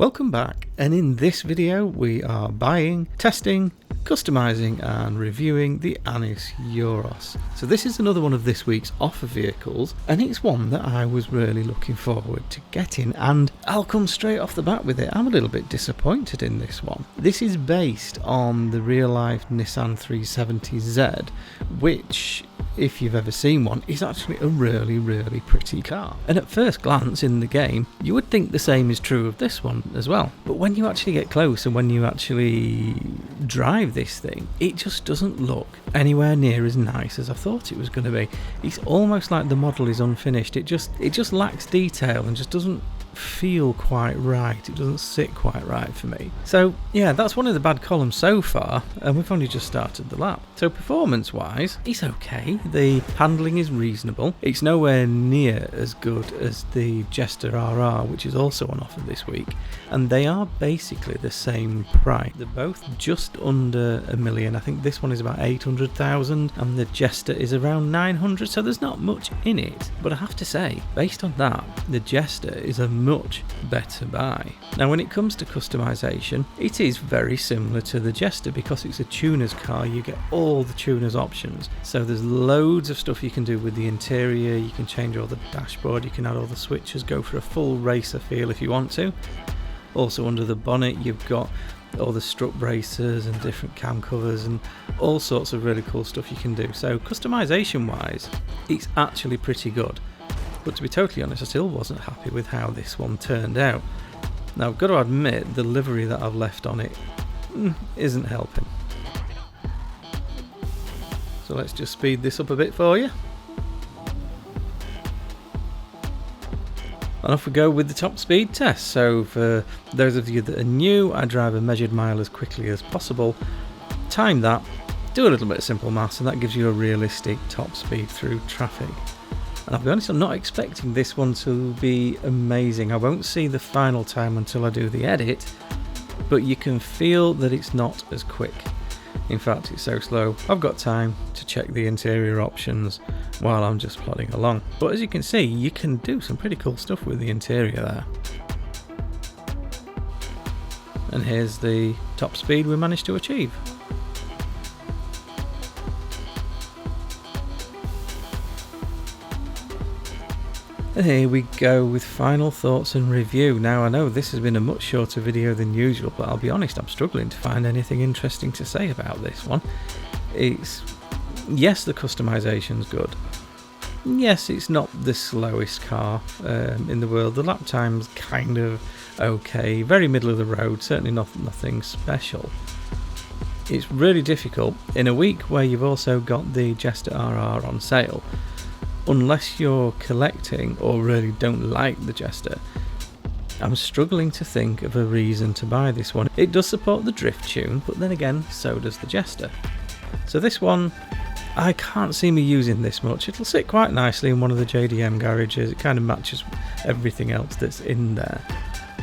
Welcome back, and in this video we are buying, testing, customizing and reviewing the Anis Euros. So this is another one of this week's offer vehicles, and it's one that I was really looking forward to getting, and I'll come straight off the bat with it. I'm a little bit disappointed in this one. This is based on the real life Nissan 370Z, which, if you've ever seen one, is actually a really pretty car. And at first glance in the game, you would think the same is true of this one as well. But when you actually get close and when you actually drive this thing, it just doesn't look anywhere near as nice as I thought it was going to be. It's almost like the model is unfinished. It just lacks detail and just doesn't feel quite right. It doesn't sit quite right for me. So yeah, that's one of the bad columns so far, and we've only just started the lap. So performance wise, it's okay. The handling is reasonable. It's nowhere near as good as the Jester RR, which is also on offer this week, and they are basically the same price. They're both just under $1 million. I think this one is about 800,000 and the Jester is around 900, so there's not much in it. But I have to say, based on that, the Jester is a much better buy. Now when it comes to customization, it is very similar to the Jester because it's a tuner's car. You get all the tuner's options, so there's loads of stuff you can do with the interior. You can change all the dashboard, you can add all the switches, go for a full racer feel if you want to. Also under the bonnet you've got all the strut bracers and different cam covers and all sorts of really cool stuff you can do. So customization wise, it's actually pretty good. But to be totally honest, I still wasn't happy with how this one turned out. Now I've got to admit, the livery that I've left on it isn't helping. So let's just speed this up a bit for you. And off we go with the top speed test. So for those of you that are new, I drive a measured mile as quickly as possible, time that, do a little bit of simple maths, and that gives you a realistic top speed through traffic. And I'll be honest, I'm not expecting this one to be amazing. I won't see the final time until I do the edit, but you can feel that it's not as quick. In fact, it's so slow, I've got time to check the interior options while I'm just plodding along. But as you can see, you can do some pretty cool stuff with the interior there. And here's the top speed we managed to achieve. And here we go with final thoughts and review. Now I know this has been a much shorter video than usual, but I'll be honest, I'm struggling to find anything interesting to say about this one. Yes, the customization's good. Yes, it's not the slowest car in the world. The lap time's kind of okay, very middle of the road, certainly nothing special. It's really difficult in a week where you've also got the Jester RR on sale. Unless you're collecting or really don't like the Jester, I'm struggling to think of a reason to buy this one. It does support the drift tune, but then again, so does the Jester. So this one, I can't see me using this much. It'll sit quite nicely in one of the JDM garages. It kind of matches everything else that's in there.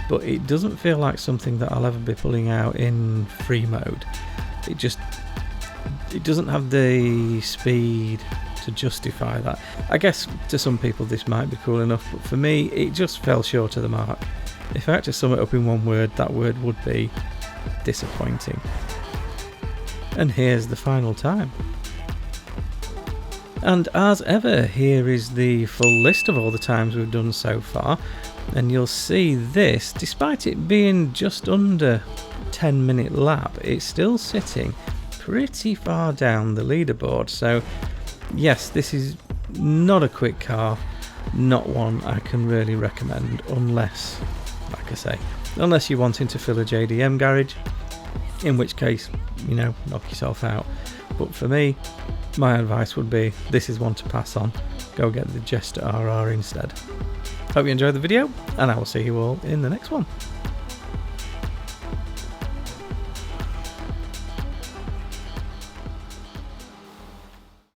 But it doesn't feel like something that I'll ever be pulling out in free mode. It doesn't have the speed to justify that. I guess to some people this might be cool enough, but for me it just fell short of the mark. If I had to sum it up in one word, that word would be disappointing. And here's the final time. And as ever, here is the full list of all the times we've done so far, and you'll see this, despite it being just under 10-minute lap, it's still sitting pretty far down the leaderboard. So yes, this is not a quick car, not one I can really recommend unless, like I say, unless you're wanting to fill a JDM garage, in which case, you know, knock yourself out. But for me, my advice would be this is one to pass on. Go get the Jester RR instead. Hope you enjoyed the video, and I will see you all in the next one.